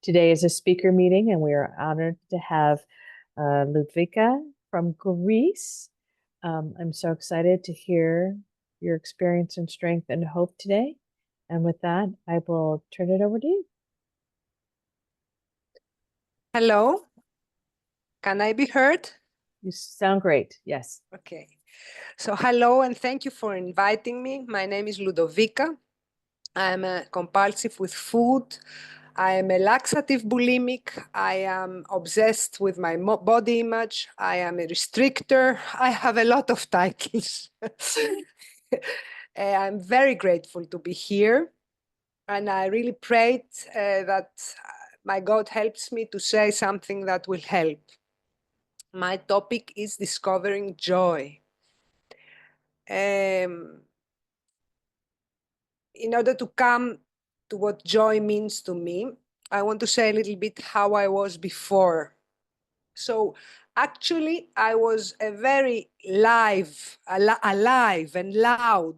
Today is a speaker meeting, and we are honored to have Loudovika from Greece. I'm so excited to hear your experience and strength and hope today. And with that, I will turn it over to you. Hello, can I be heard? You sound great. Yes. Okay. So hello, and thank you for inviting me. My name is Loudovika. I'm a compulsive with food. I am a laxative bulimic. I am obsessed with my body image. I am a restrictor. I have a lot of titles. I'm very grateful to be here. And I really prayed that my God helps me to say something that will help. My topic is discovering joy. In order to come to what joy means to me, I want to say a little bit how I was before. So actually, I was a very alive and loud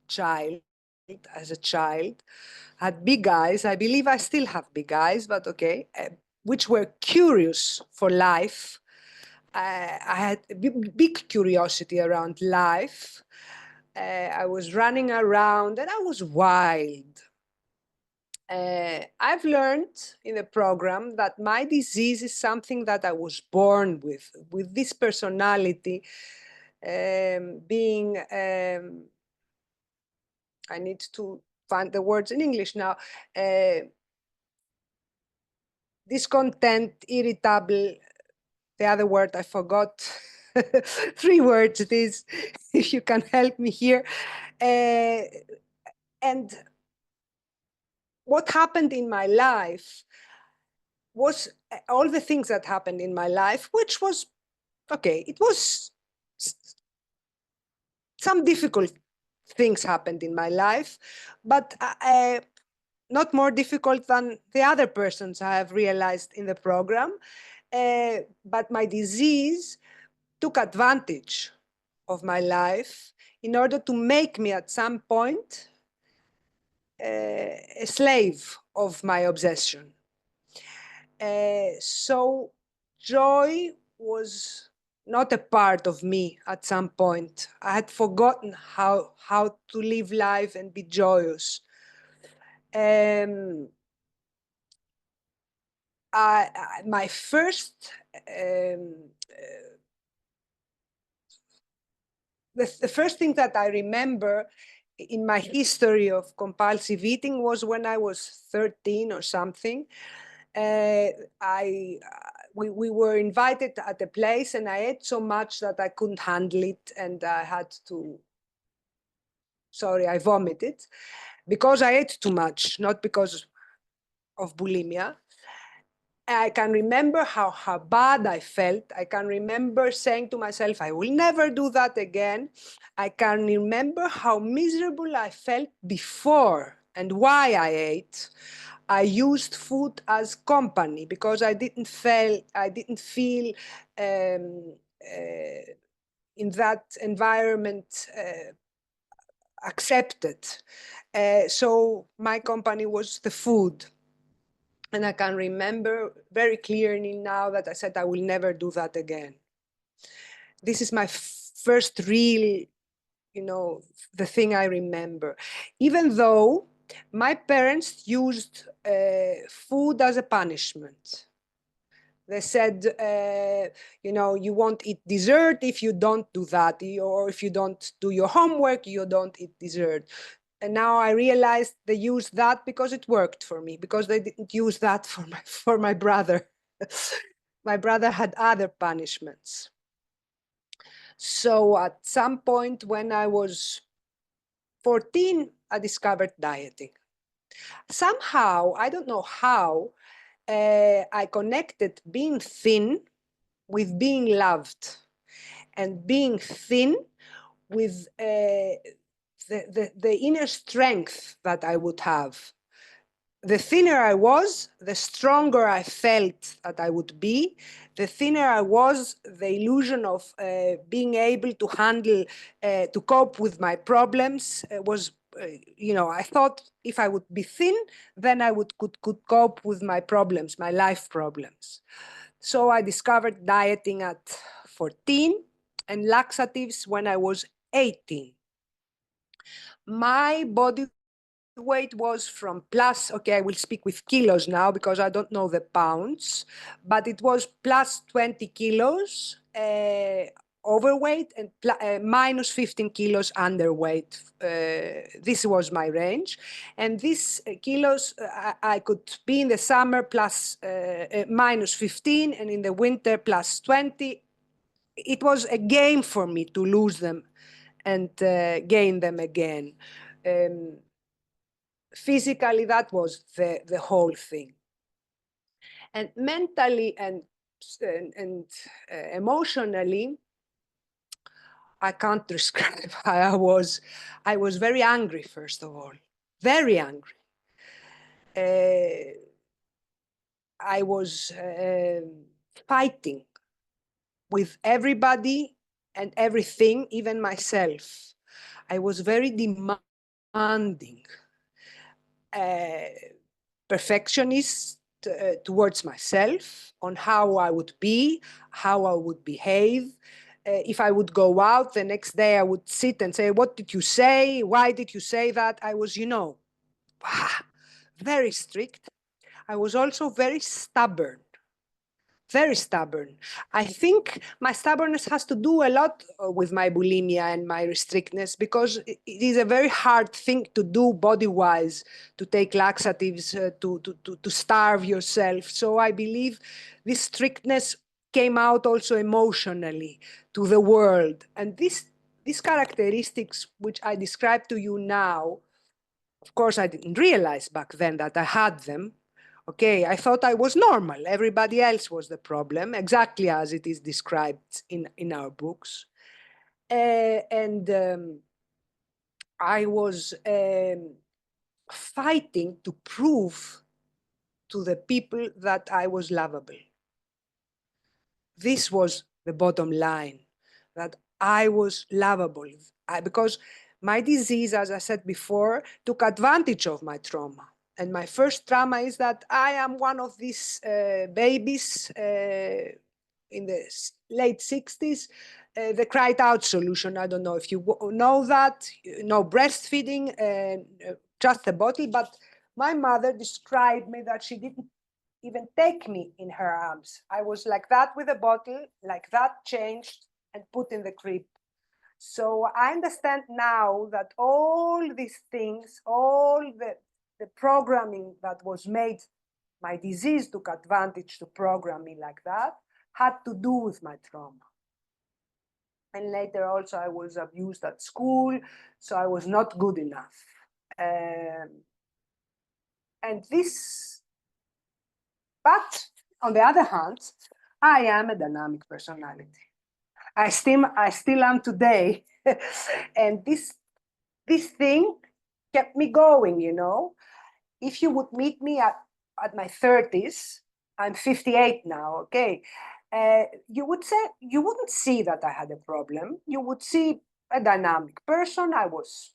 child as a child. Had big eyes. I believe I still have big eyes, but okay, which were curious for life. I had a big curiosity around life. I was running around and I was wild. I've learned in the program that my disease is something that I was born with this personality being, I need to find the words in English now, discontent, irritable, the other word I forgot, 3 words it is, if you can help me here. And what happened in my life was all the things that happened in my life, which was, okay, it was some difficult things happened in my life, but not more difficult than the other persons I have realized in the program. But my disease took advantage of my life in order to make me at some point a slave of my obsession. So joy was not a part of me at some point. I had forgotten how to live life and be joyous. My first the first thing that I remember in my history of compulsive eating was when I was 13 or something. We were invited at a place and I ate so much that I couldn't handle it and I had to, I vomited because I ate too much, not because of bulimia. I can remember how bad I felt. I can remember saying to myself, I will never do that again. I can remember how miserable I felt before and why I ate. I used food as company because I didn't feel in that environment accepted. So my company was the food. And I can remember very clearly now that I said, I will never do that again. This is my first real, the thing I remember. Even though my parents used food as a punishment. They said, you won't eat dessert if you don't do that, or if you don't do your homework, you don't eat dessert. And now I realized they used that because it worked for me, because they didn't use that for my brother. My brother had other punishments. So at some point when I was 14, I discovered dieting. Somehow, I don't know how, I connected being thin with being loved, and being thin with the inner strength that I would have. The thinner I was, the stronger I felt that I would be. The thinner I was, the illusion of being able to handle, to cope with my problems was I thought if I would be thin, then I could cope with my problems, my life problems. So I discovered dieting at 14 and laxatives when I was 18. My body weight was from plus, okay, I will speak with kilos now because I don't know the pounds, but it was plus 20 kilos overweight and minus 15 kilos underweight. This was my range. And these kilos, I could be in the summer plus minus 15 and in the winter plus 20. It was a game for me to lose them and gain them again. Physically, that was the whole thing. And mentally and emotionally, I can't describe how I was. I was very angry, first of all, very angry. I was fighting with everybody and everything, even myself. I was very demanding, perfectionist towards myself on how I would be, how I would behave. If I would go out the next day, I would sit and say, what did you say? Why did you say that? I was, very strict. I was also very stubborn. Very stubborn. I think my stubbornness has to do a lot with my bulimia and my restrictness, because it is a very hard thing to do body-wise, to take laxatives, to starve yourself. So I believe this strictness came out also emotionally to the world. And these characteristics, which I describe to you now, of course, I didn't realize back then that I had them. Okay, I thought I was normal. Everybody else was the problem, exactly as it is described in our books. And I was fighting to prove to the people that I was lovable. This was the bottom line, that I was lovable. Because my disease, as I said before, took advantage of my trauma. And my first trauma is that I am one of these babies in the late 60s, the cried out solution. I don't know if you know that, no breastfeeding, just a bottle. But my mother described me that she didn't even take me in her arms. I was like that with a bottle, like that, changed and put in the crib. So I understand now that all these things, all the programming that was made, my disease took advantage to program me like that, had to do with my trauma. And later also I was abused at school, so I was not good enough. And this, but on the other hand, I am a dynamic personality. I still am today. And this thing kept me going, If you would meet me at my 30s, I'm 58 now, okay? You wouldn't see that I had a problem. You would see a dynamic person. I was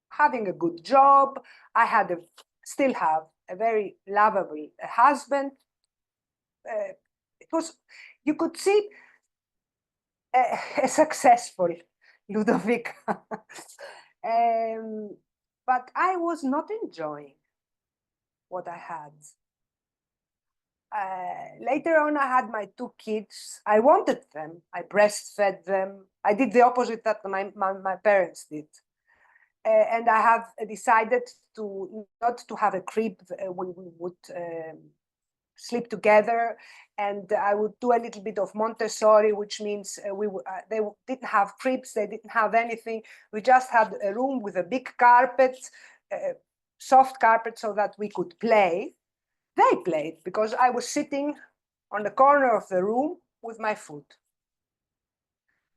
having a good job. I still have a very lovable husband. You could see a successful Ludovica. But I was not enjoying what I had. Later on, I had my 2 kids. I wanted them. I breastfed them. I did the opposite that my parents did. And I have decided not to have a crib. We would sleep together, and I would do a little bit of Montessori, which means they didn't have cribs, they didn't have anything. We just had a room with a big carpet, soft carpet, so that we could play. They played because I was sitting on the corner of the room with my food.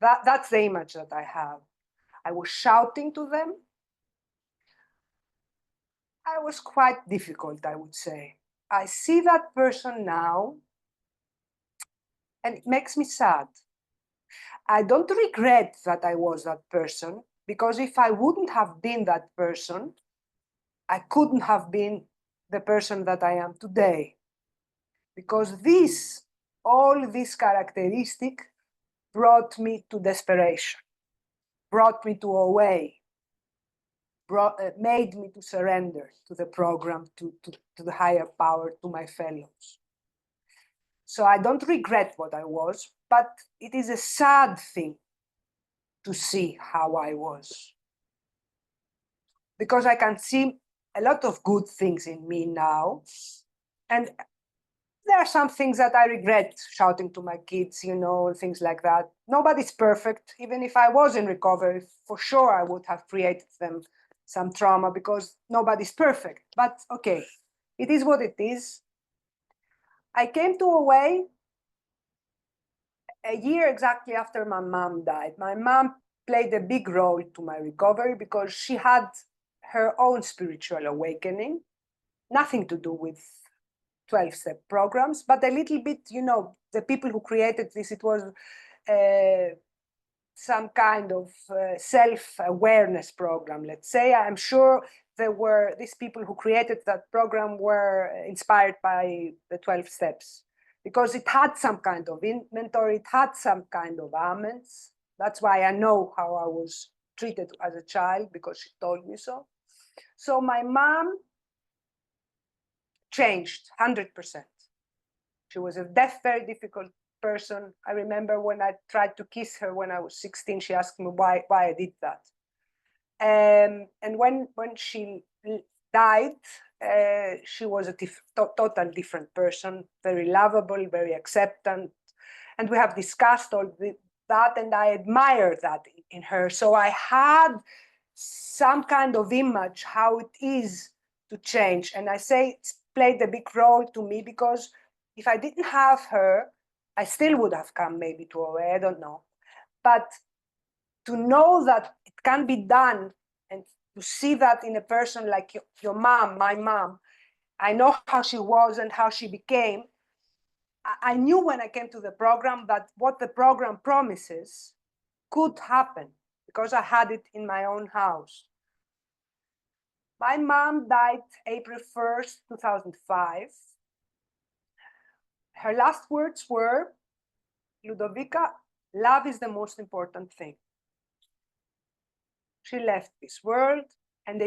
That's the image that I have. I was shouting to them. I was quite difficult, I would say. I see that person now, and it makes me sad. I don't regret that I was that person. Because if I wouldn't have been that person, I couldn't have been the person that I am today. Because all this characteristic brought me to desperation, brought me to away, made me to surrender to the program, to the higher power, to my fellows. So I don't regret what I was, but it is a sad thing to see how I was. Because I can see a lot of good things in me now. And there are some things that I regret, shouting to my kids, things like that. Nobody's perfect. Even if I was in recovery, for sure I would have created them some trauma because nobody's perfect. But okay, it is what it is. I came to OA a year exactly after my mom died. My mom played a big role to my recovery because she had her own spiritual awakening, nothing to do with 12-step programs, but a little bit, the people who created this, it was some kind of self-awareness program, let's say. I'm sure these people who created that program were inspired by the 12 steps because it had some kind of inventory, it had some kind of amens. That's why I know how I was treated as a child, because she told me so. So my mom changed 100%. She was a very difficult person. I remember when I tried to kiss her when I was 16, she asked me why I did that. And when she died, she was a total different person, very lovable, very acceptant. And we have discussed all that, and I admire that in her. So I had some kind of image how it is to change. And I say it's played a big role to me because if I didn't have her, I still would have come maybe to OA, I don't know. But to know that it can be done and to see that in a person like your mom, my mom, I know how she was and how she became. I knew when I came to the program that what the program promises could happen because I had it in my own house. My mom died April 1st, 2005. Her last words were, Loudovika, love is the most important thing. She left this world, and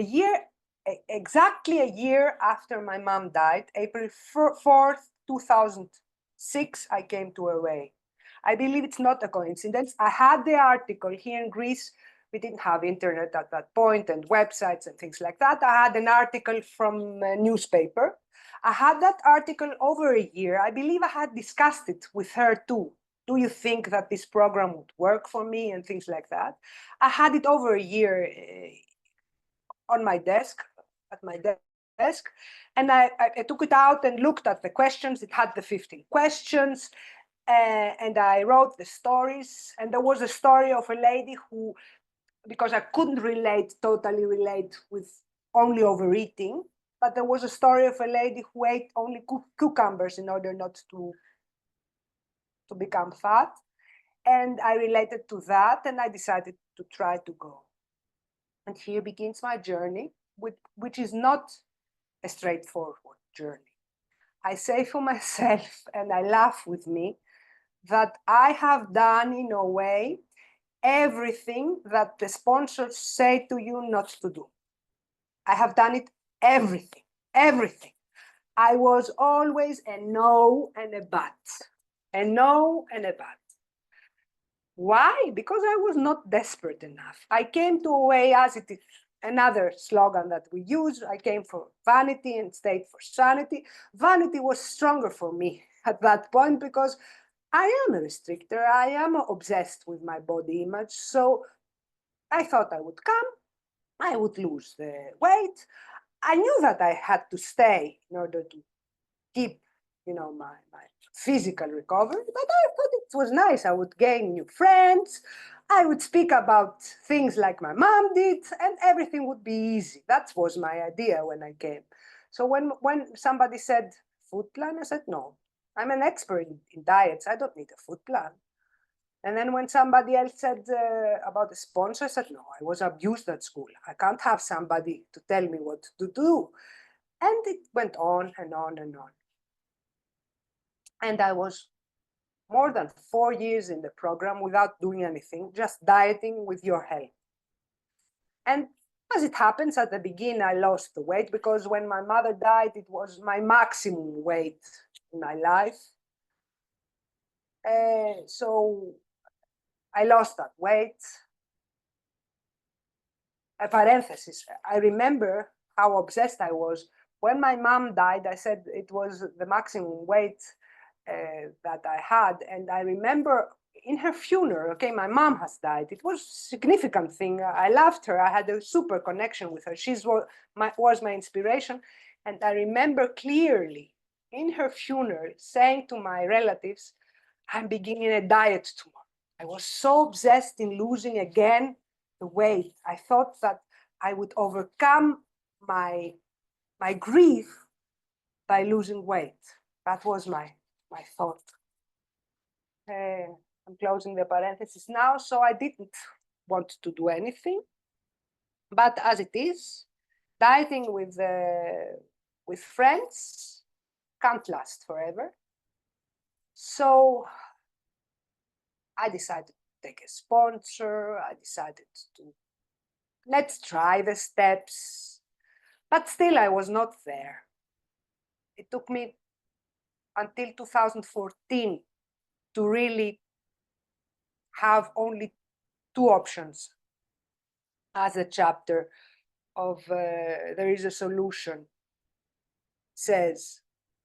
exactly a year after my mom died, April 4th, 2006, I came to OA. I believe it's not a coincidence. I had the article here in Greece. We didn't have internet at that point and websites and things like that. I had an article from a newspaper. I had that article over a year. I believe I had discussed it with her too. Do you think that this program would work for me and things like that? I had it over a year on my desk, at my desk, and I took it out and looked at the questions. It had the 15 questions, and I wrote the stories. And there was a story of a lady who, because I couldn't totally relate with only overeating, but there was a story of a lady who ate only cucumbers in order not to become fat. And I related to that, and I decided to try to go. And here begins my journey, which is not a straightforward journey. I say for myself, and I laugh with me, that I have done, in a way, everything that the sponsors say to you not to do. I have done it, everything. I was always a no and a but. A no and a but. Why? Because I was not desperate enough. I came to OA as it is another slogan that we use. I came for vanity and stayed for sanity. Vanity was stronger for me at that point because I am a restrictor. I am obsessed with my body image. So I thought I would come, I would lose the weight. I knew that I had to stay in order to keep, my physical recovery, but I thought it was nice. I would gain new friends. I would speak about things like my mom did, and everything would be easy. That was my idea when I came. So when somebody said food plan, I said, no, I'm an expert in diets. I don't need a food plan. And then when somebody else said about the sponsor, I said, no, I was abused at school. I can't have somebody to tell me what to do. And it went on and on and on. And I was more than 4 years in the program without doing anything, just dieting with your help. And as it happens, at the beginning, I lost the weight because when my mother died, it was my maximum weight in my life. So I lost that weight. A parenthesis, I remember how obsessed I was. When my mom died, I said it was the maximum weight that I had. And I remember in her funeral, okay, my mom has died. It was a significant thing. I loved her. I had a super connection with her. She was my inspiration. And I remember clearly in her funeral saying to my relatives, I'm beginning a diet tomorrow. I was so obsessed in losing again the weight. I thought that I would overcome my grief by losing weight. That was my thought. I'm closing the parenthesis now, so I didn't want to do anything. But as it is, dieting with friends can't last forever. So I decided to take a sponsor. I decided to let's try the steps. But still, I was not there. It took me until 2014 to really have only two options as a chapter of There is a Solution says.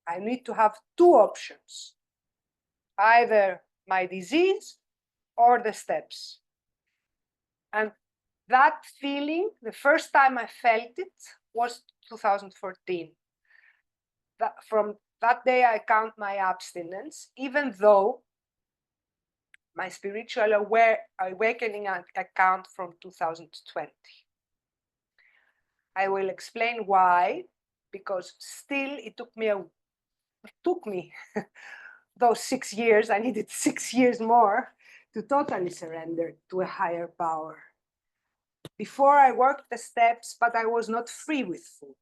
I need to have two options, either my disease or the steps. And that feeling, the first time I felt it was 2014. From that day, I count my abstinence, even though my spiritual awakening account from 2020. I will explain why, because still it took me those 6 years. I needed 6 years more to totally surrender to a higher power. Before I worked the steps, but I was not free with food.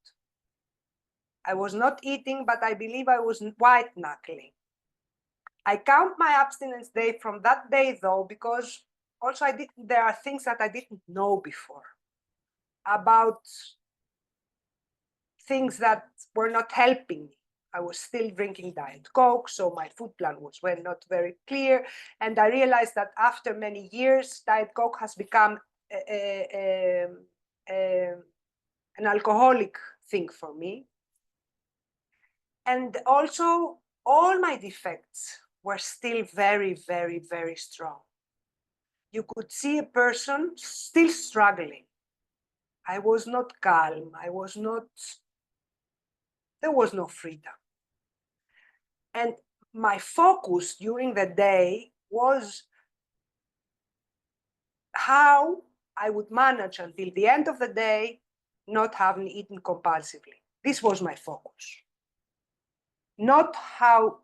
I was not eating, but I believe I was white knuckling. I count my abstinence day from that day, though, because also there are things that I didn't know before about things that were not helping me. I was still drinking Diet Coke, so my food plan was not very clear. And I realized that after many years, Diet Coke has become an alcoholic thing for me. And also, all my defects were still very, very, very strong. You could see a person still struggling. I was not calm. There was no freedom. And my focus during the day was how I would manage until the end of the day not having eaten compulsively. This was my focus. Not how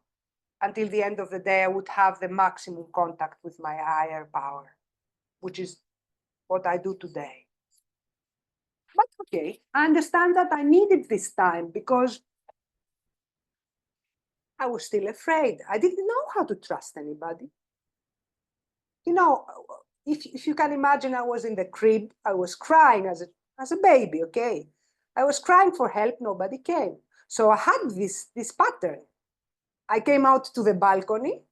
until the end of the day I would have the maximum contact with my higher power, which is what I do today. But okay, I understand that I needed this time because I was still afraid. I didn't know how to trust anybody. You know, if you can imagine, I was in the crib, I was crying as a baby, okay? I was crying for help, nobody came. So I had this pattern. I came out to the balcony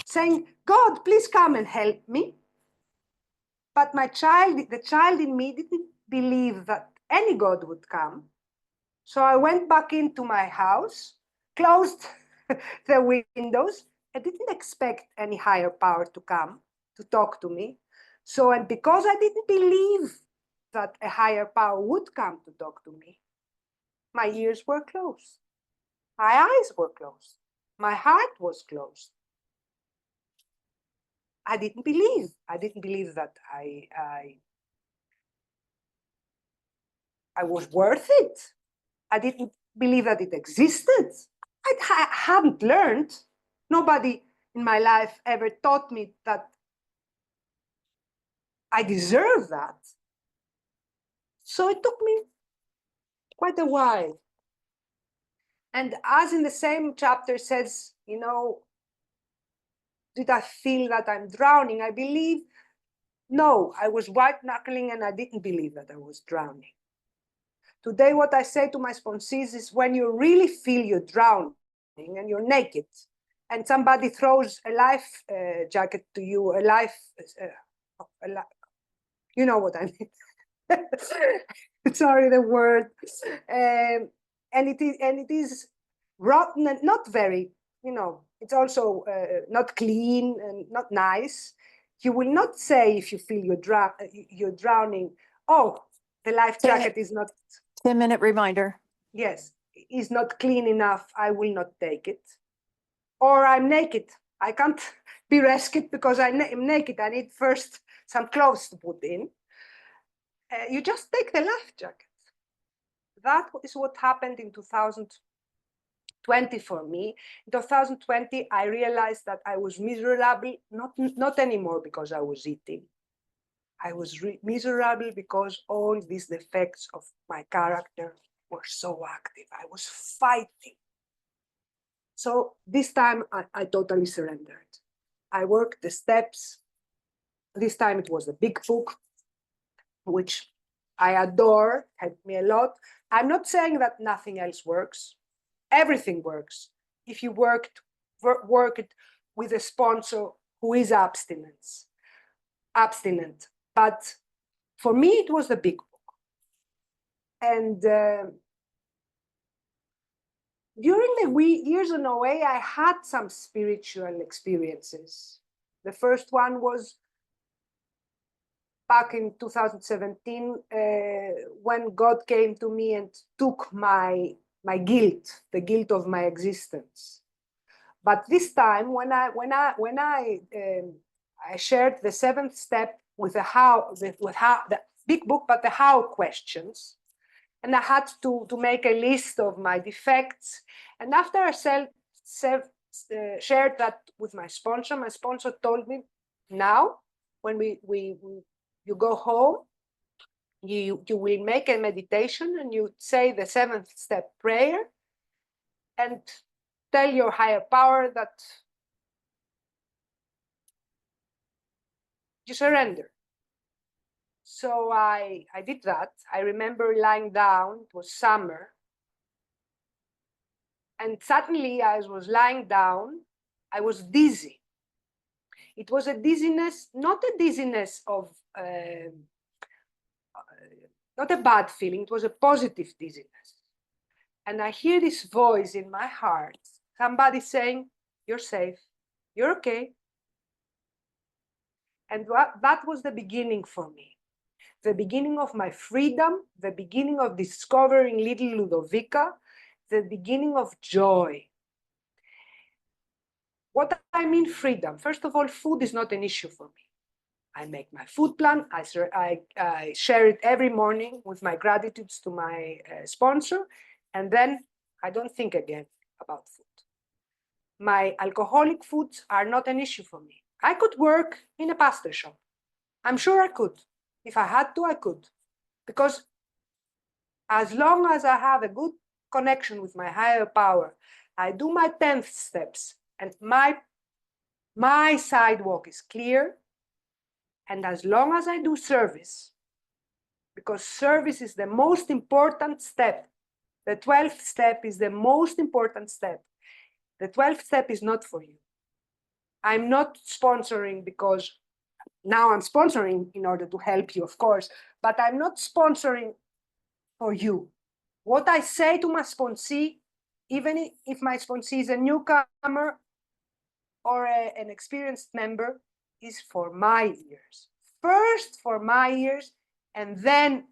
saying, God, please come and help me. But the child in me didn't believe that any God would come. So I went back into my house, closed the windows. I didn't expect any higher power to come to talk to me. So, and because I didn't believe that a higher power would come to talk to me, my ears were closed. My eyes were closed. My heart was closed. I didn't believe. I didn't believe that I was worth it. I didn't believe that it existed. I hadn't learned. Nobody in my life ever taught me that I deserve that. So it took me quite a while. And as in the same chapter says, you know, did I feel that I'm drowning? I believe, no, I was white knuckling and I didn't believe that I was drowning. Today, what I say to my sponsees is when you really feel you're drowning and you're naked, and somebody throws a life jacket to you, you know what I mean. Sorry, the word. And it is rotten and not very, you know, it's also not clean and not nice. You will not say if you feel you're drowning, oh, the life jacket is not 10-minute reminder. yes, is not clean enough, I will not take it. Or I'm naked, I can't be rescued because I'm naked, I need first some clothes to put in. You just take the life jacket. That is what happened in 2020 for me. In 2020, I realized that I was miserable, not anymore because I was eating. I was miserable because all these defects of my character were so active. I was fighting. So this time I totally surrendered. I worked the steps. This time it was a big book, which I adore, helped me a lot. I'm not saying that nothing else works. Everything works. If you work it with a sponsor who is abstinent. But for me, it was the big book. And during the years in OA, I had some spiritual experiences. The first one was back in 2017, when God came to me and took my guilt, the guilt of my existence. But this time, when I shared the seventh step with the how, the big book, but the how questions, and I had to make a list of my defects. And after I shared that with my sponsor told me, now, when you go home, you will make a meditation and you say the seventh step prayer and tell your higher power that you surrender. So I did that. I remember lying down, it was summer. And suddenly I was lying down, I was dizzy. It was a dizziness, not a dizziness of, not a bad feeling, it was a positive dizziness. And I hear this voice in my heart, somebody saying, you're safe, you're okay. And that was the beginning for me. The beginning of my freedom, the beginning of discovering little Loudovika, the beginning of joy. What I mean freedom, first of all, food is not an issue for me. I make my food plan, I share it every morning with my gratitudes to my sponsor, and then I don't think again about food. My alcoholic foods are not an issue for me. I could work in a pastry shop. I'm sure I could. If I had to, I could. Because as long as I have a good connection with my higher power, I do my 10th steps and my sidewalk is clear. And as long as I do service, because service is the most important step, the 12th step is the most important step. The 12th step is not for you. I'm not sponsoring because now I'm sponsoring in order to help you, of course, but I'm not sponsoring for you. What I say to my sponsee, even if my sponsee is a newcomer or an experienced member, is for my ears. First for my ears, and then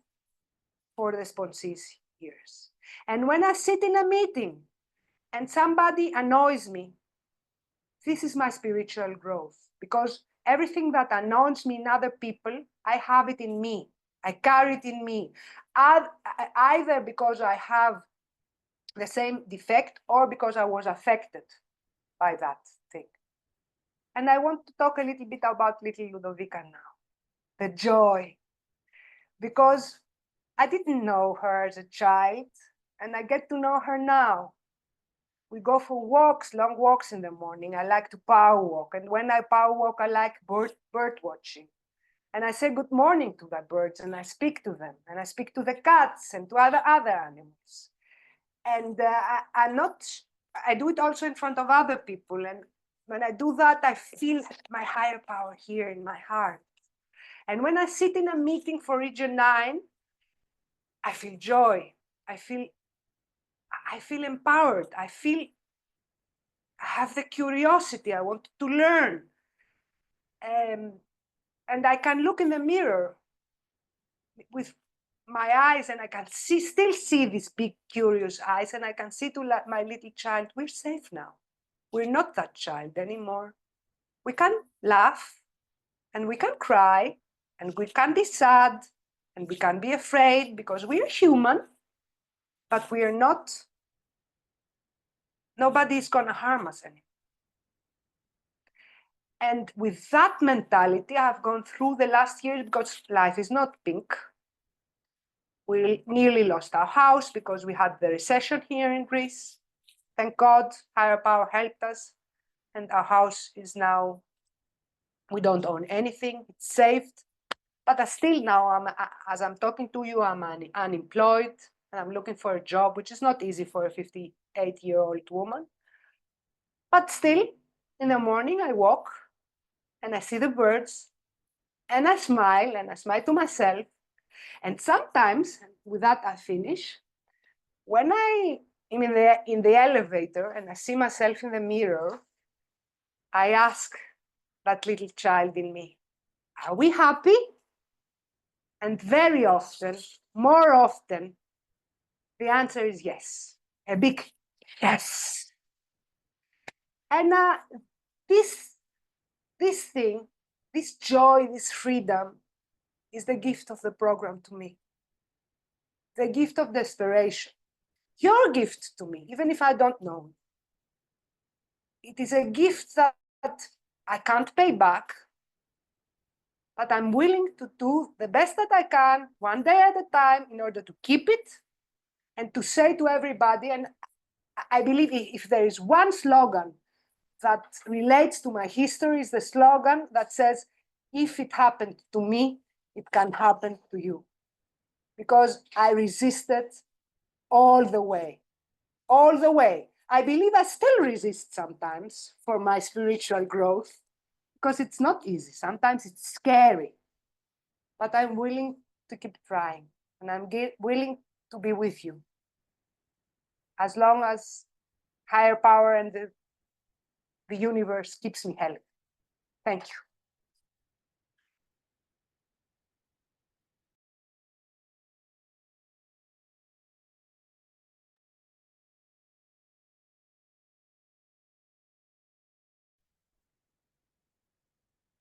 for the sponsee's ears. And when I sit in a meeting and somebody annoys me, this is my spiritual growth, because everything that annoys me in other people, I have it in me. I carry it in me, either because I have the same defect or because I was affected by that thing. And I want to talk a little bit about little Loudovika now. the joy, because I didn't know her as a child, and I get to know her now. We go for walks, long walks in the morning. I like to power walk, and when I power walk, I like bird watching. And I say good morning to the birds, and I speak to them, and I speak to the cats and to other animals. And I do it also in front of other people. And when I do that, I feel my higher power here in my heart. And when I sit in a meeting for Region 9, I feel joy. I feel empowered. I have the curiosity. I want to learn. And I can look in the mirror with my eyes, and I can still see these big, curious eyes, and I can say to my little child, we're safe now. We're not that child anymore. We can laugh, and we can cry, and we can be sad, and we can be afraid, because we're human, but we are not, nobody is going to harm us anymore. And with that mentality, I've gone through the last year, because life is not pink. We nearly lost our house because we had the recession here in Greece. Thank God, higher power helped us. And our house is now, we don't own anything, it's saved. But still now, as I'm talking to you, I'm unemployed, and I'm looking for a job, which is not easy for a 58-year-old woman. But still, in the morning, I walk, and I see the birds, and I smile to myself. And sometimes, with that I finish, when I'm in the elevator and I see myself in the mirror, I ask that little child in me, are we happy? And very often, more often, the answer is yes, a big yes. And this thing, this joy, this freedom is the gift of the program to me, the gift of desperation. Your gift to me, even if I don't know. It is a gift that I can't pay back, but I'm willing to do the best that I can, one day at a time, in order to keep it and to say to everybody, and I believe if there is one slogan that relates to my history, is the slogan that says, if it happened to me, it can happen to you. Because I resisted all the way, all the way. I believe I still resist sometimes for my spiritual growth, because it's not easy. Sometimes it's scary, but I'm willing to keep trying, and I'm willing to be with you as long as higher power and the universe keeps me healthy. Thank you.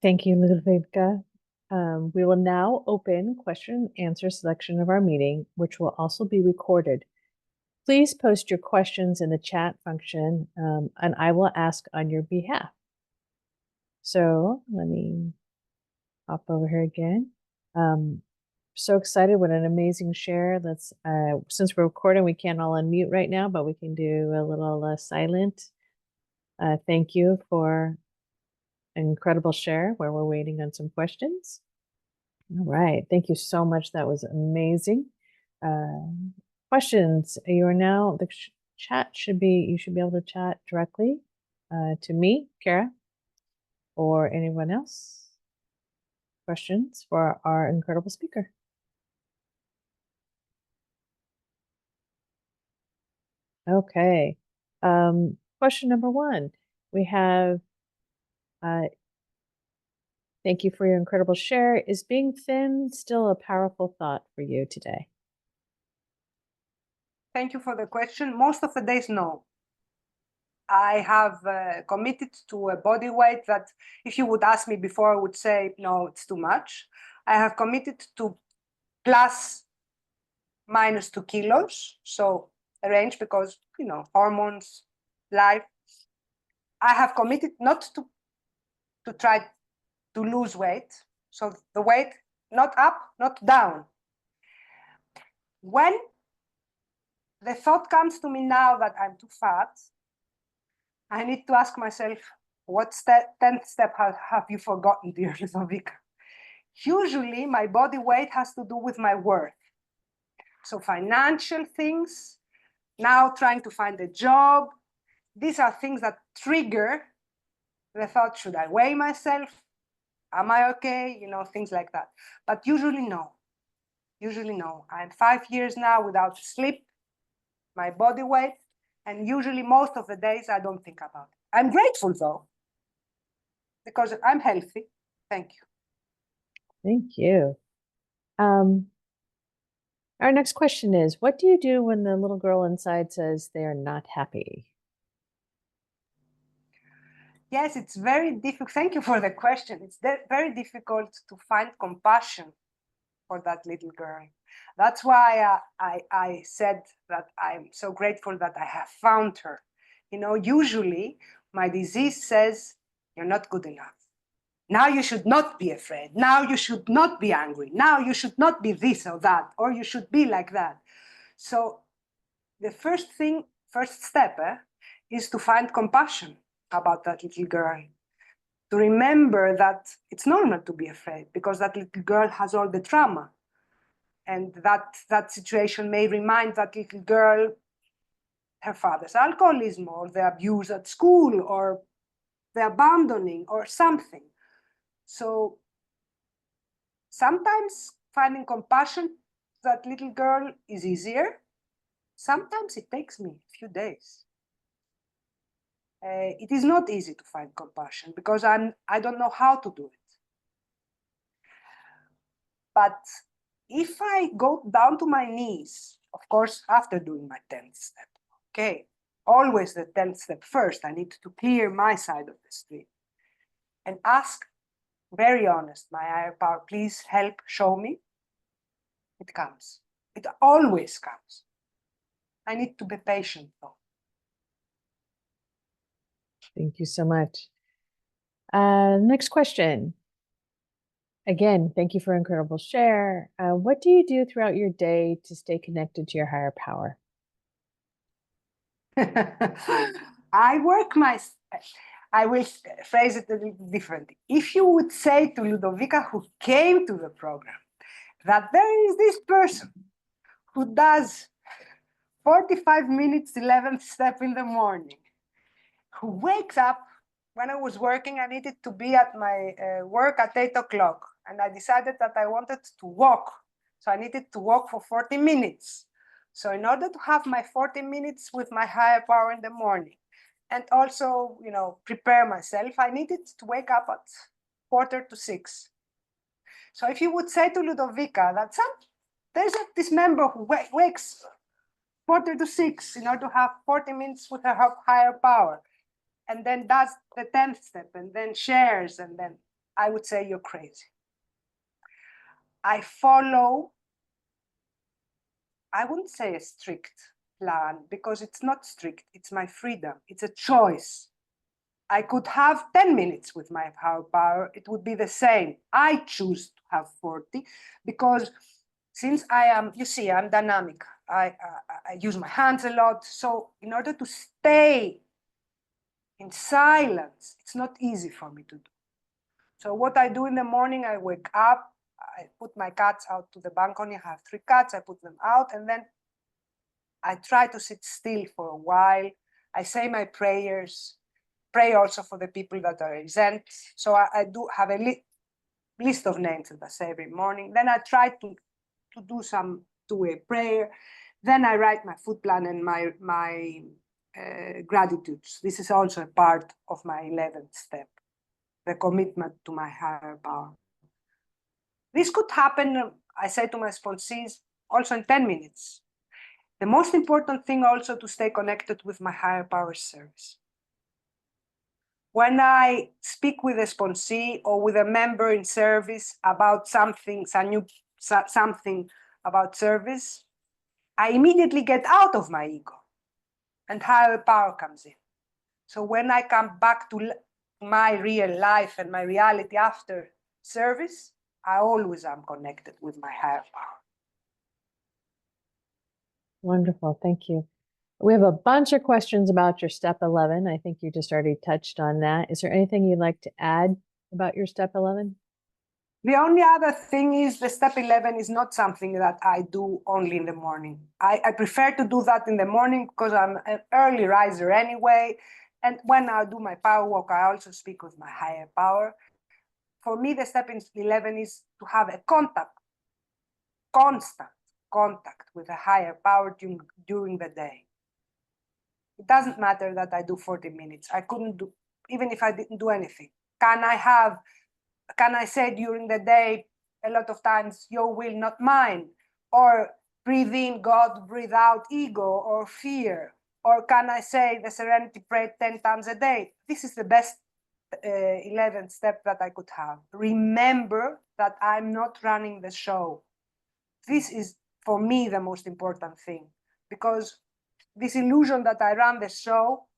Thank you, Loudovika. We will now open question and answer section of our meeting, which will also be recorded. Please post your questions in the chat function, and I will ask on your behalf. So let me hop over here again. So excited, what an amazing share. Let's, since we're recording, we can't all unmute right now, but we can do a little silent. Thank you for an incredible share where we're waiting on some questions. All right, thank you so much. That was amazing. Questions, you are now, the chat should be, you should be able to chat directly to me, Kara, or anyone else. Questions for our incredible speaker. Okay. Question number one, we have, thank you for your incredible share. Is being thin still a powerful thought for you today? Thank you for the question. Most of the days, no. I have committed to a body weight that if you would ask me before, I would say, no, it's too much. I have committed to plus minus 2 kilos. So a range, because, you know, hormones, life. I have committed not to try to lose weight. So the weight not up, not down. When the thought comes to me now that I'm too fat, I need to ask myself, what 10th step have you forgotten, dear Loudovika? Usually my body weight has to do with my worth. So financial things, now trying to find a job, these are things that trigger the thought, should I weigh myself? Am I okay? You know, things like that. But usually no. Usually no. I'm 5 years now without sleep, my body weight, and usually most of the days I don't think about it. I'm grateful though, because I'm healthy. Thank you. Thank you. Um, our next question is, what do you do when the little girl inside says they are not happy? Yes, it's very difficult. Thank you for the question. It's very difficult to find compassion for that little girl. That's why I said that I'm so grateful that I have found her. You know, usually my disease says, you're not good enough. Now you should not be afraid. Now you should not be angry. Now you should not be this or that, or you should be like that. So the first step is to find compassion about that little girl. To remember that it's normal to be afraid because that little girl has all the trauma. And that situation may remind that little girl her father's alcoholism or the abuse at school or the abandoning or something. So sometimes finding compassion for that little girl is easier. Sometimes it takes me a few days. It is not easy to find compassion because I don't know how to do it. But if I go down to my knees, of course, after doing my 10th step, okay, always the 10th step first, I need to clear my side of the street and ask, very honest, my higher power, please help, show me. It comes. It always comes. I need to be patient though. Thank you so much. Next question. Again, thank you for incredible share. What do you do throughout your day to stay connected to your higher power? I will phrase it a little differently. If you would say to Loudovika, who came to the program, that there is this person who does 45 minutes, 11th step in the morning, who wakes up, when I was working, I needed to be at my work at 8 o'clock. And I decided that I wanted to walk. So I needed to walk for 40 minutes. So in order to have my 40 minutes with my higher power in the morning, and also, you know, prepare myself, I needed to wake up at 5:45. So if you would say to Loudovika that there's this member who wakes 5:45 in order to have 40 minutes with her higher power, and then does the 10th step, and then shares, and then I would say you're crazy. I follow, I wouldn't say a strict plan, because it's not strict, it's my freedom, it's a choice. I could have 10 minutes with my higher power, it would be the same. I choose to have 40 because since I am, you see, I'm dynamic. I use my hands a lot. So in order to stay in silence, it's not easy for me to do. So what I do in the morning, I wake up, I put my cats out to the balcony. I have 3 cats, I put them out, and then I try to sit still for a while. I say my prayers, pray also for the people that are exempt. So I do have a list of names that I say every morning. Then I try to do some two-way prayer. Then I write my food plan and my gratitudes. This is also a part of my 11th step, the commitment to my higher power. This could happen, I say to my sponsees, also in 10 minutes. The most important thing also to stay connected with my higher power service. When I speak with a sponsee or with a member in service about something about service, I immediately get out of my ego and higher power comes in. So when I come back to my real life and my reality after service, I always am connected with my higher power. Wonderful. Thank you. We have a bunch of questions about your step 11. I think you just already touched on that. Is there anything you'd like to add about your step 11? The only other thing is the step 11 is not something that I do only in the morning. I prefer to do that in the morning because I'm an early riser anyway. And when I do my power walk, I also speak with my higher power. For me, the step 11 is to have a constant contact with a higher power during the day. It doesn't matter that I do 40 minutes. I couldn't do, even if I didn't do anything. Can I say during the day, a lot of times, your will, not mine? Or breathe in God, breathe out ego or fear? Or can I say the serenity prayer 10 times a day? This is the best 11th step that I could have. Remember that I'm not running the show. This is, for me, the most important thing. Because this illusion that I run the show,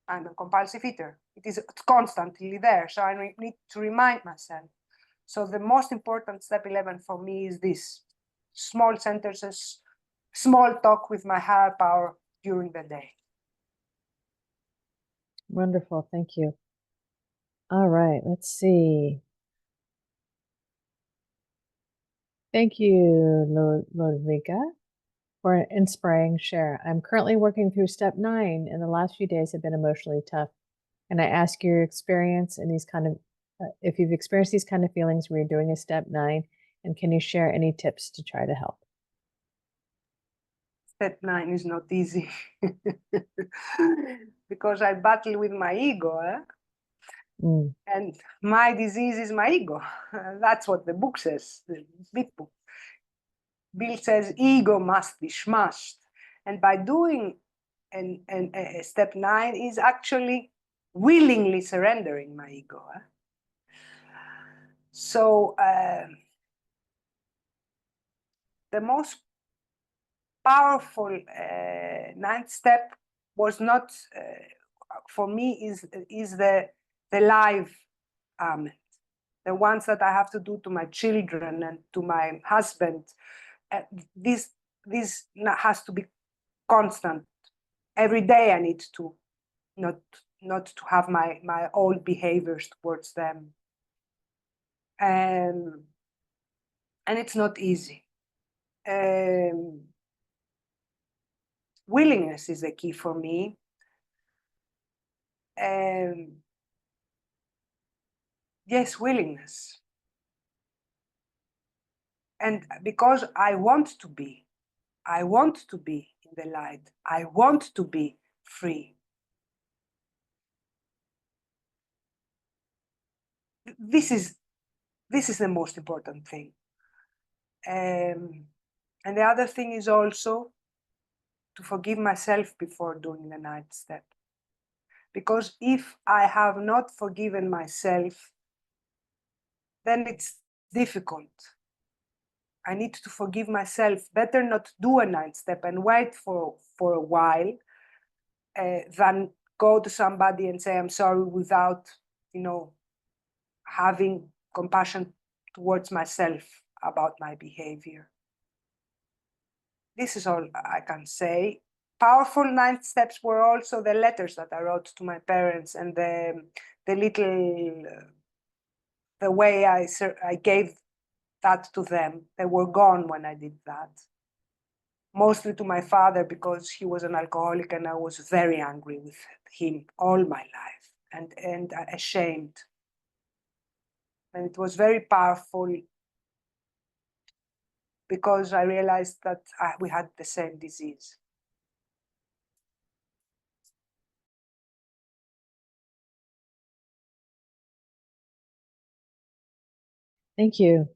I'm a compulsive eater. It is constantly there. So I need to remind myself. So the most important step 11 for me is this: small sentences, small talk with my higher power during the day. Wonderful. Thank you. All right. Let's see. Thank you, Loudovika, for an inspiring share. I'm currently working through step 9, and the last few days have been emotionally tough. And I ask your experience in these kind of, if you've experienced these kind of feelings where you're doing a step 9, and can you share any tips to try to help? Step 9 is not easy because I battle with my ego. Mm. And my disease is my ego. That's what the book says, the big book. Bill says ego must be smashed. And by doing step 9 is actually willingly surrendering my ego. So the most powerful 9th step was not, for me, is the live amen. The ones that I have to do to my children and to my husband. This has to be constant. Every day I need to not to have my old behaviors towards them. And it's not easy. Willingness is the key for me. Yes, willingness. And because I want to be in the light. I want to be free. This is the most important thing. And the other thing is also to forgive myself before doing the 9th step. Because if I have not forgiven myself, then it's difficult. I need to forgive myself. Better not do a 9th step and wait for a while than go to somebody and say, I'm sorry, without, having compassion towards myself about my behavior. This is all I can say. Powerful 9th steps were also the letters that I wrote to my parents and the little, the way I gave that to them. They were gone when I did that. Mostly to my father because he was an alcoholic and I was very angry with him all my life and ashamed. And it was very powerful because I realized that we had the same disease. Thank you.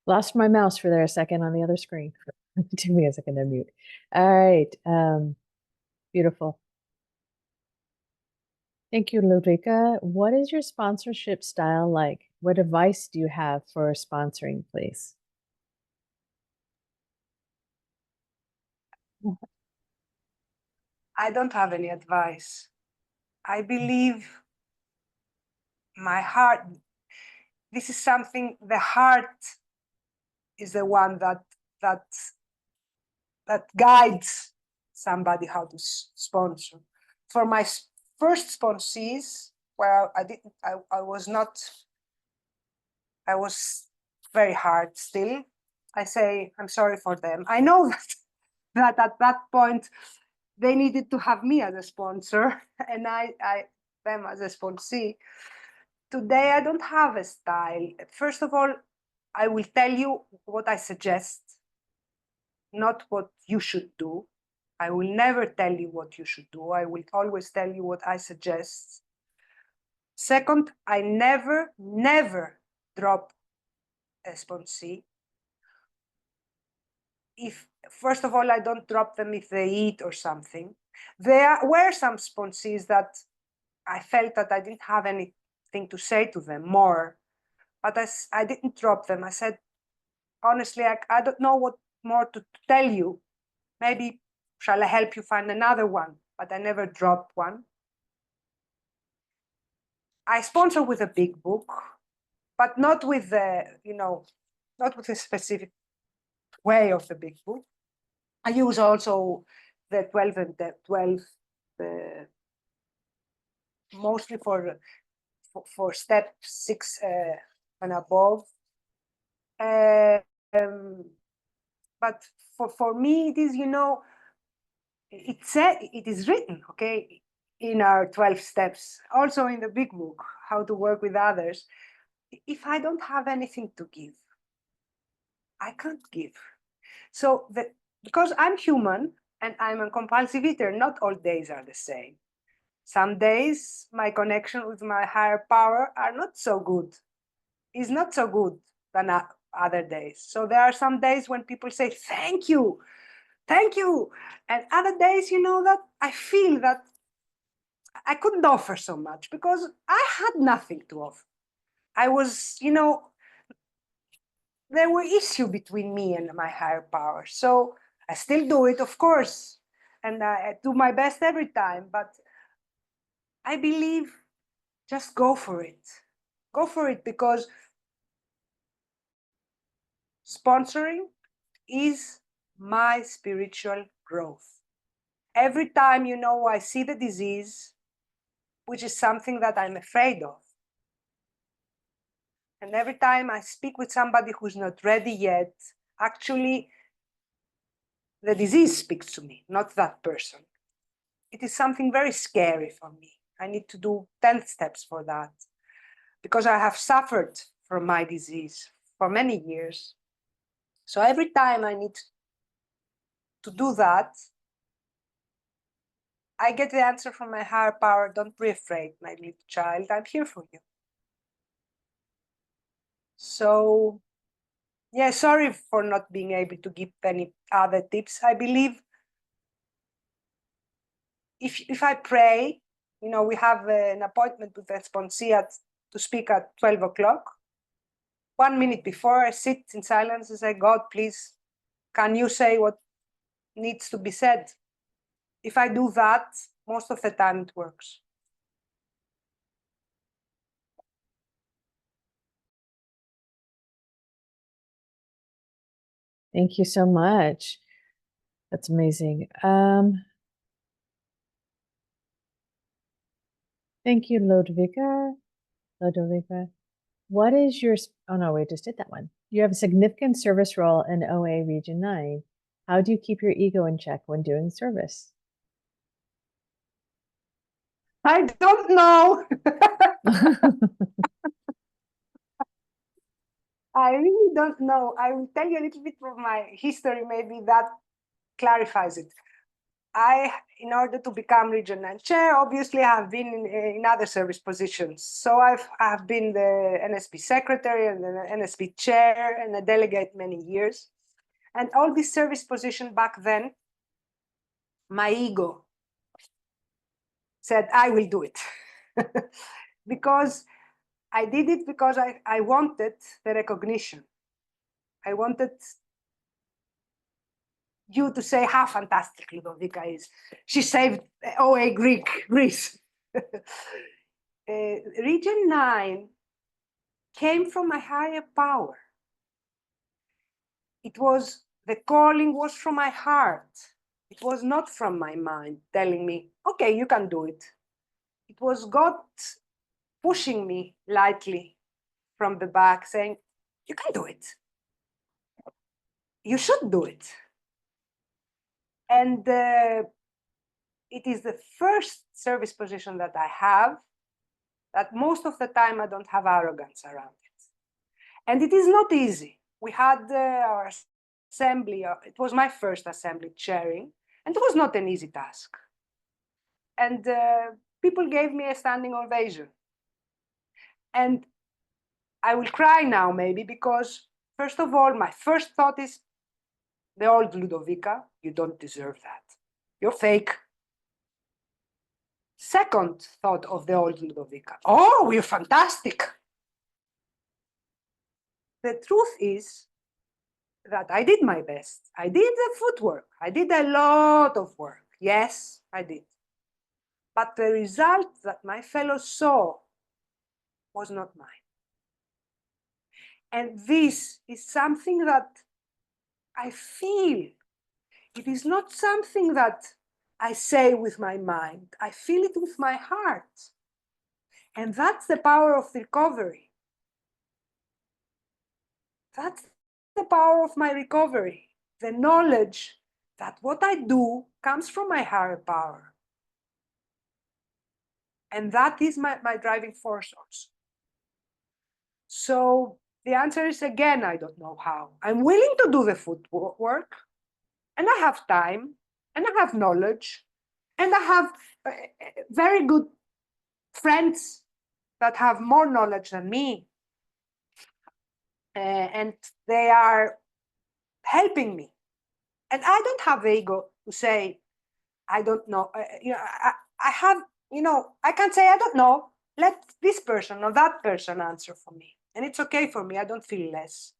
Lost my mouse for there a second on the other screen. It took me a second to mute. All right. Beautiful. Thank you, Loudovika. What is your sponsorship style like? What advice do you have for sponsoring, please? I don't have any advice. I believe my heart, this is something, the heart is the one that guides somebody how to sponsor. For my first sponsees, well, I was not, I was very hard still. I say, I'm sorry for them. I know that at that point, they needed to have me as a sponsor and I them as a sponsee. Today, I don't have a style. First of all, I will tell you what I suggest, not what you should do. I will never tell you what you should do. I will always tell you what I suggest. Second, I never drop a sponsee. If, first of all, I don't drop them if they eat or something. There were some sponsees that I felt that I didn't have anything to say to them more, but I didn't drop them. I said, honestly, I don't know what more to tell you. Maybe shall I help you find another one? But I never dropped one. I sponsor with a big book, but not with the, not with a specific way of the big book. I use also the 12 and the 12, mostly for step 6 and above. But for me, it is, it is written, okay, in our 12 steps, also in the big book, how to work with others. If I don't have anything to give, I can't give. So because I'm human and I'm a compulsive eater, not all days are the same. Some days my connection with my higher power are not so good. Is not so good than other days. So there are some days when people say, thank you. And other days, that I feel that I couldn't offer so much because I had nothing to offer. I was, there were issues between me and my higher power. So I still do it, of course. And I do my best every time. But I believe just go for it. Go for it because sponsoring is my spiritual growth. Every time, I see the disease, which is something that I'm afraid of. And every time I speak with somebody who's not ready yet, actually, the disease speaks to me, not that person. It is something very scary for me. I need to do 10 steps for that because I have suffered from my disease for many years. So every time I need to do that, I get the answer from my higher power, don't be afraid, my little child, I'm here for you. So, yeah, sorry for not being able to give any other tips. I believe if I pray, we have an appointment with the sponsee to speak at 12 o'clock. 1 minute before, I sit in silence and say, God, please, can you say what needs to be said? If I do that, most of the time it works. Thank you so much. That's amazing. Thank you, Loudovika. What is your, oh no, we just did that one. You have a significant service role in OA Region 9. How do you keep your ego in check when doing service? I don't know. I really don't know. I will tell you a little bit of my history, maybe that clarifies it. In order to become Region 9 chair, obviously I have been in other service positions. So I've been the NSP secretary and the NSP chair and a delegate many years. And all these service positions back then, my ego said, I will do it. Because I did it because I wanted the recognition. I wanted you to say how fantastic Loudovika is. She saved OA Greece. Region 9 came from my higher power. The calling was from my heart. It was not from my mind telling me, okay, you can do it. It was God pushing me lightly from the back saying, you can do it. You should do it. And it is the first service position that I have that most of the time I don't have arrogance around it. And it is not easy. We had our assembly, it was my first assembly chairing, and it was not an easy task. And people gave me a standing ovation. And I will cry now maybe because, first of all, my first thought is, the old Loudovika, you don't deserve that. You're fake. Second thought of the old Loudovika, oh, we're fantastic. The truth is that I did my best. I did the footwork. I did a lot of work. Yes, I did. But the result that my fellows saw was not mine. And this is something that I feel. It is not something that I say with my mind. I feel it with my heart. And that's the power of recovery. That's the power of my recovery. The knowledge that what I do comes from my higher power. And that is my driving force also. So the answer is, again, I don't know how. I'm willing to do the footwork, and I have time, and I have knowledge, and I have very good friends that have more knowledge than me. And they are helping me. And I don't have ego to say, I don't know. I have, I can't say I don't know. Let this person or that person answer for me. And it's okay for me. I don't feel less.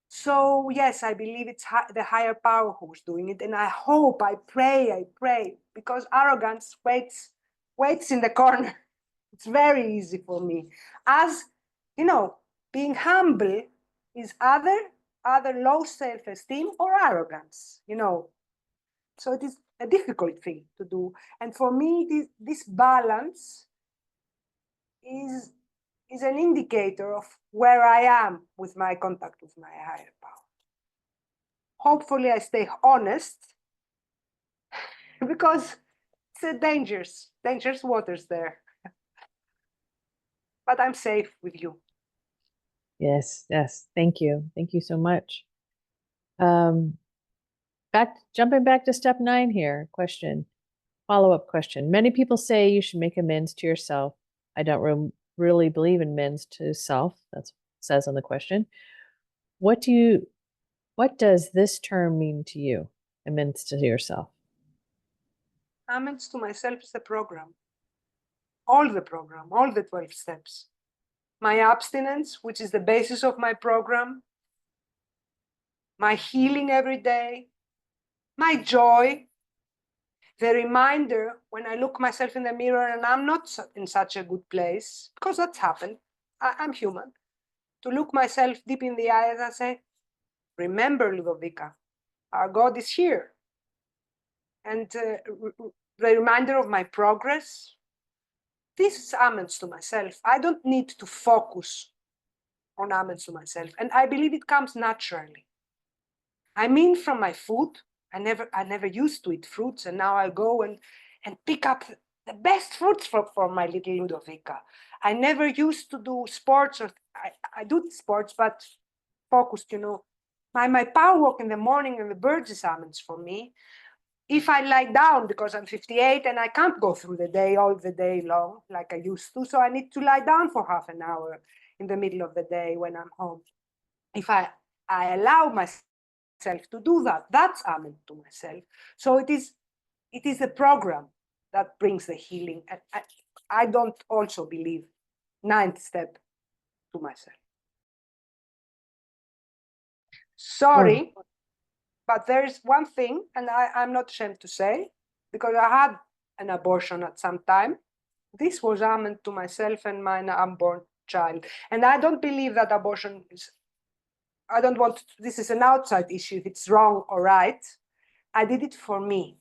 So yes, I believe it's the higher power who's doing it. And I hope, I pray, because arrogance waits in the corner. It's very easy for me. As, being humble is either low self-esteem or arrogance, So it is a difficult thing to do. And for me, this balance is an indicator of where I am with my contact with my higher power. Hopefully I stay honest because it's a dangerous waters there. But I'm safe with you. Yes, yes. Thank you. Thank you so much. Jumping back to step 9 here, follow-up question. Many people say you should make amends to yourself. I don't really believe in amends to self. That's what it says on the question. What does this term mean to you? Amends to yourself. Amends to myself is the program. All the 12 steps. My abstinence, which is the basis of my program, my healing every day, my joy, the reminder when I look myself in the mirror and I'm not in such a good place, because that's happened, I'm human, to look myself deep in the eyes and say, remember, Loudovika, our God is here. And the reminder of my progress, this is amends to myself. I don't need to focus on amends to myself. And I believe it comes naturally. I mean, from my food, I never used to eat fruits, and now I go and pick up the best fruits for my little Loudovika. I never used to do sports, or I do sports, but focused, My power walk in the morning and the birds is amends for me. If I lie down, because I'm 58 and I can't go through the day all the day long like I used to, so I need to lie down for half an hour in the middle of the day when I'm home. If I allow myself to do that, that's amen to myself. So it is a program that brings the healing. And I don't also believe 9th step to myself. Sorry, but there's one thing, and I'm not ashamed to say, because I had an abortion at some time. This was amen to myself and my unborn child. And I don't believe that abortion is, I don't want to, this is an outside issue, if it's wrong or right. I did it for me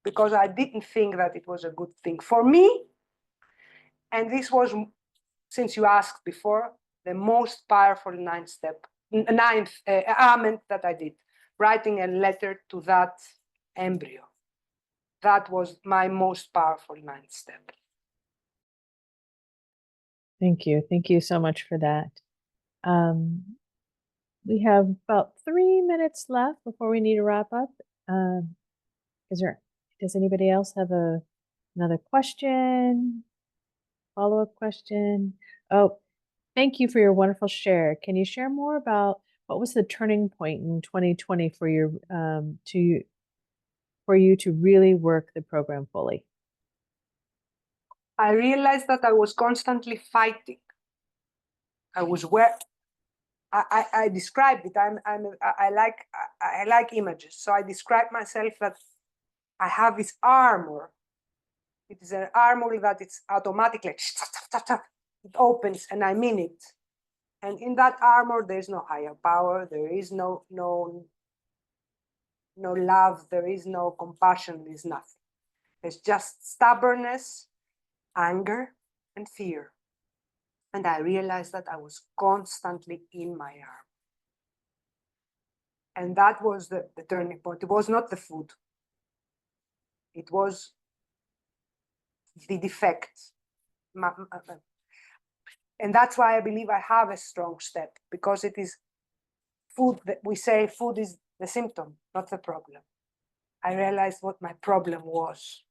because I didn't think that it was a good thing for me. And this was, since you asked before, the most powerful ninth amendment that I did, writing a letter to that embryo. That was my most powerful ninth step. Thank you. Thank you so much for that. We have about 3 minutes left before we need to wrap up. Does anybody else have another question? Follow-up question? Oh, thank you for your wonderful share. Can you share more about what was the turning point in 2020 for you to really work the program fully? I realized that I was constantly fighting. I described it. I like images, so I describe myself that I have this armor. It is an armor that it's automatically, it opens, and I'm in it. And in that armor, there is no higher power. There is no love. There is no compassion. There is nothing. There's just stubbornness, anger, and fear. And I realized that I was constantly in my armor. And that was the turning point. It was not the food. It was the defect. And that's why I believe I have a strong step, because it is food that we say food is the symptom, not the problem. I realized what my problem was.